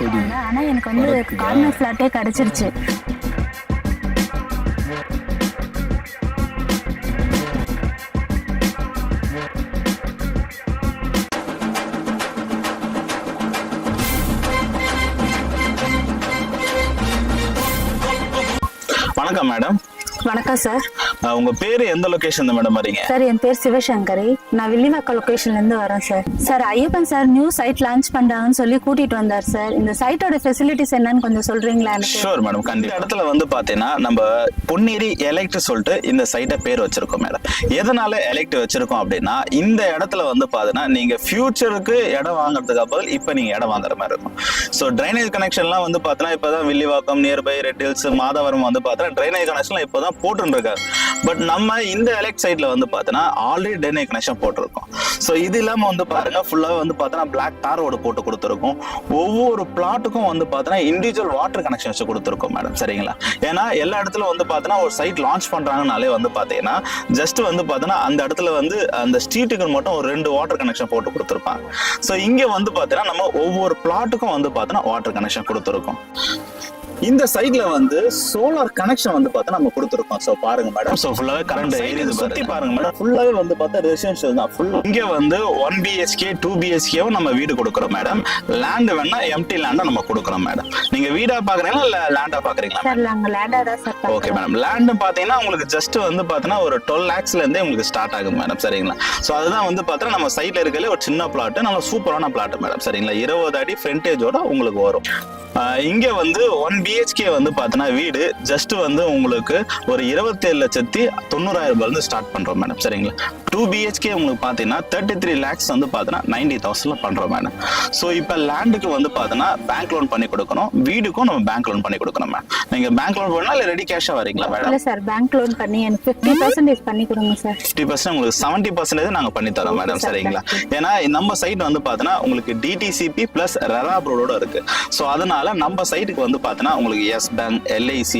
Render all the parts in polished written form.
ஆனா எனக்கு வந்து கார்னர் ஃபிளாட்டே கிடைச்சிருச்சு. வணக்கம் மேடம். வணக்கம் சார். உங்க பேரு எந்த லொகேஷன் மேடம் வரீங்க? சார் என் பேர் சிவசங்கரி. நான் வில்லிவாக்கம் லொகேஷன்ல இருந்து வரேன் sir. Sir Ayyappan sir new side launch பண்றாங்கன்னு சொல்லி கூட்டிட்டு வந்தார் சார். இந்த சைட்டோட ஃபெசிலிட்டிஸ் என்னன்னு கொஞ்சம் சொல்றீங்களா எனக்கு? ஷூர் மேடம், கண்டிப்பா. இடத்துல வந்து பாத்தீங்கன்னா நம்ம பொன்னேரி எலெக்ட் சொல்லிட்டு இந்த சைட்டை பேர் வச்சிருக்கோம் மேடம். எதனால எலெக்ட் வச்சிருக்கோம் அப்படின்னா, இந்த இடத்துல வந்து பாத்தீங்கன்னா நீங்க ஃபியூச்சருக்கு இடம் வாங்குறதுக்கு பதில் இப்ப நீங்க இடம் வாங்குற மாதிரி இருக்கும். ஸோ ட்ரைனேஜ் கனெக்ஷன்லாம் வந்து பாத்தீங்கன்னா இப்பதான் Villivakkam nearby red hills Madhavaram வந்து பாத்தீங்கன்னா ட்ரைனேஜ் கனெக்ஷன்லாம் இப்பதான் போட்டுருக்காரு. பட் நம்ம இந்த எலெக்ட் சைட்ல வந்து பாத்தீங்கன்னா ஆல்ரெடி ட்ரைனேஜ் கனெக்ஷன் போட்டிருக்கோம். ஸோ இது இல்லாம வந்து பாருங்க ஃபுல்லாவே வந்து பாத்தீங்கன்னா பிளாக் தாரோட போட்டு கொடுத்துருக்கோம். ஒவ்வொரு பிளாட்டுக்கும் வந்து பாத்தீங்கன்னா இண்டிவிஜுவல் வாட்டர் கனெக்ஷன் வச்சு கொடுத்துருக்கோம் மேடம். சரிங்களா? ஏன்னா எல்லா இடத்துல வந்து பாத்தீங்கன்னா ஒரு சைட் லான்ச் பண்றாங்கனாலே வந்து பாத்தீங்கன்னா ஜஸ்ட் வந்து பாத்தீங்கன்னா அந்த இடத்துல வந்து அந்த ஸ்ட்ரீட்டுக்கு மட்டும் ஒரு 2 வாட்டர் கனெக்ஷன் போட்டு கொடுத்துருப்பாங்க. ஸோ இங்க வந்து பாத்தீங்கன்னா நம்ம ஒவ்வொரு பிளாட்டுக்கும் வந்து பாத்தீங்கன்னா வாட்டர் கனெக்ஷன் கொடுத்துருக்கோம். இந்த சைட்ல வந்து சோலார் கனெக்ஷன் வந்து பார்த்தா நம்ம கொடுத்துருக்கோம். ஸோ பாருங்க மேடம், ஸோ ஃபுல்லாவே கரண்ட் ஏரியா சுத்தி பாருங்க மேடம். ஃபுல்லாவே வந்து பார்த்தா ரெசிடென்ஷியல் தான். ஃபுல் இங்க வந்து 1 BHK 2 BHKவும் நம்ம வீடு கொடுக்குறோம் மேடம். லேண்ட் வேணா எம்டி லேண்டா நம்ம கொடுக்குறோம் மேடம். நீங்க வீடா பாக்குறீங்களா இல்ல லேண்டா பாக்குறீங்களா? சார் நாங்க லேண்டா தான் சார். Okay madam. லேண்ட் பாத்தீங்கன்னா உங்களுக்கு ஜஸ்ட் வந்து பாத்தீங்கன்னா ஒரு 12 lakhsல இருந்தே உங்களுக்கு ஸ்டார்ட் ஆகும் மேடம். சரிங்களா? ஸோ அதுதான் வந்து பாத்தீங்கன்னா நம்ம சைட்ல இருக்கல ஒரு சின்ன பிளாட், நல்ல சூப்பரான பிளாட் மேடம். சரிங்களா? 20 அடி ஃப்ரண்டேஜோட உங்களுக்கு வரும். இங்க வந்து 1 BHK வந்து பாத்தீங்கன்னா வீடு ஜஸ்ட் வந்து உங்களுக்கு ஒரு 27,90,000 ஸ்டார்ட் பண்றோம் மேடம். சரிங்களா? 2 BHK உங்களுக்கு பாத்தீங்கன்னா 33 lakhs வந்து பாத்தீங்கன்னா 90,000 பண்றோம் மேடம். ஸோ இப்போ லேண்டுக்கு வந்து பாத்தீங்கன்னா பேங்க் லோன் பண்ணி கொடுக்கணும், வீடுக்கும் நம்ம பேங்க் லோன் பண்ணி கொடுக்கணும் மேடம். நீங்க பேங்க் லோன் பண்ணா இல்ல ரெடி கேஷா வரீங்களா மேடம்? இல்ல சார், பேங்க் லோன் பண்ணி எனக்கு 50% பண்ணி கொடுங்க சார். 50% உங்களுக்கு 70% நாங்க பண்ணி தரோம் மேடம். சரிங்களா? ஏன்னா நம்ம சைட் வந்து பாத்தீங்கன்னா உங்களுக்கு DTCP பிளஸ் ரெரா அப்ரூவோட இருக்கு. ஸோ அதனால நம்ம சைட்டுக்கு வந்து பாத்தீங்கன்னா உங்களுக்கு Yes Bank, LIC,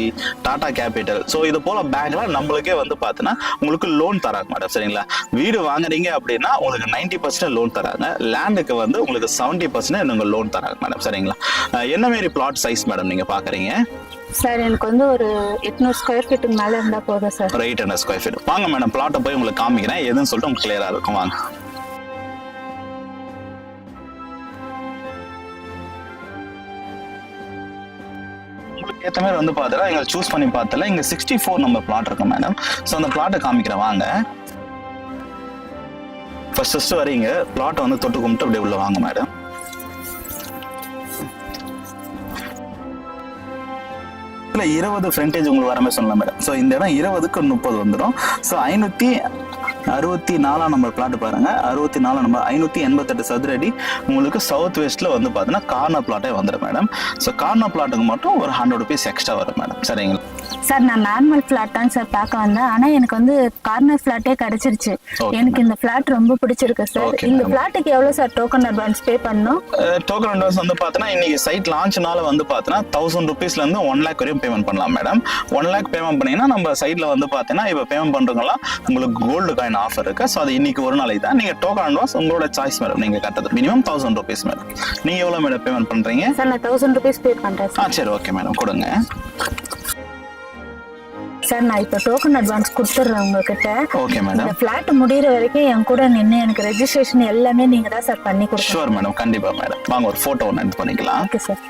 Tata Capital, so இது போல பேங்க்ல நம்மளுக்கே வந்து பாத்தீங்கன்னா உங்களுக்கு லோன் தராங்க மேடம். சரிங்களா? வீடு வாங்குறீங்க அப்படின்னா உங்களுக்கு 90% லோன் தராங்க. லேண்டுக்கு வந்து உங்களுக்கு 70% நீங்க லோன் தராங்க மேடம். சரிங்களா? என்ன மாதிரி பிளாட் சைஸ் மேடம் நீங்க பாக்குறீங்க? சார் எனக்கு வந்து ஒரு 800 ஸ்கொயர் ஃபீட்டுக்கு மேல இருந்தா போதும் சார். ஒரு 800 ஸ்கொயர் ஃபீட். வாங்க மேடம், பிளாட்டை போய் உங்களுக்கு காமிக்கிறேன் எதுன்னு சொல்லிட்டு உங்களுக்கு கிளியரா இருக்கும். வாங்க. ஏற்ற மாதிரி வந்து பார்த்தா எங்களை சூஸ் பண்ணி பார்த்தல இங்க 64 நம்பர் பிளாட் இருக்கு மேடம். ஸோ அந்த பிளாட்டை காமிக்கிறேன் வாங்க. ஃபர்ஸ்ட் வரீங்க, பிளாட்டை வந்து தொட்டு கும்பிட்டு அப்படியே உள்ள வாங்க மேடம். இதுல 20 ஃப்ரண்டேஜ் உங்களுக்கு வரமே சொல்லலாம் மேடம். ஸோ இந்த இடம் 20க்கு 30 வந்துடும். ஸோ 564 நம்பர் பிளாட் பாருங்க. 64 நம்பர் 588 சதுர அடி உங்களுக்கு சவுத் வெஸ்ட்ல வந்து பாத்தீங்கன்னா கார்னர் பிளாட்டே வந்துடும் மேடம். ஸோ கார்னர் பிளாட்டுக்கு மட்டும் ஒரு 100 rupees எக்ஸ்ட்ரா வரும் மேடம். சரிங்களா? சார் நான் நார்மல் பிளாட் தான் சார் பார்க்க வந்தேன். ஆனா எனக்கு வந்து கார்னர் பிளாட்டே கிடைச்சிருச்சு. எனக்கு இந்த பிளாட் ரொம்ப பிடிச்சிருக்கு சார். இந்த பிளாட்டுக்கு எவ்வளவு சார் டோக்கன் அட்வான்ஸ் பே பண்ணணும்? டோக்கன் அட்வான்ஸ் வந்து பாத்தீங்கன்னா இன்னைக்கு சைட் லான்ச்னால வந்து பாத்தீங்கன்னா 1000 rupeesல இருந்து 1 lakh வரையும் பேமெண்ட் பண்ணலாம் மேடம். 1 lakh பேமெண்ட் பண்ணீங்கன்னா நம்ம சைட்ல வந்து பாத்தீங்கன்னா இப்ப பேமெண்ட் பண்றவங்கலாம் உங்களுக்கு கோல்டு காயின் ஆஃபர் இருக்கு. ஸோ அது இன்னைக்கு ஒரு நாளைக்கு தான். நீங்க டோக்கன் அட்வான்ஸ் உங்களோட சாய்ஸ் மேடம். நீங்க கட்டது மினிமம் 1000 rupees மேடம். நீங்க எவ்வளவு மேடம் பேமெண்ட் பண்றீங்க? சார் நான் 1000 rupees பே பண்றேன். சரி ஓகே மேடம், கொடுங்க. சார் நான் இப்ப டோக்கன் அட்வான்ஸ் கொடுத்துறேன் உங்ககிட்ட. Okay madam. இந்த பிளாட் முடியற வரைக்கும் என் கூட நின்னு எனக்கு ரெஜிஸ்ட்ரேஷன் எல்லாமே நீங்க தான் சார் பண்ணி கொடுங்க. ஷூர் மேடம், கண்டிப்பா மேடம். வாங்க ஒரு போட்டோ ஒன்று எடுத்து பண்ணிக்கலாம். Okay sir.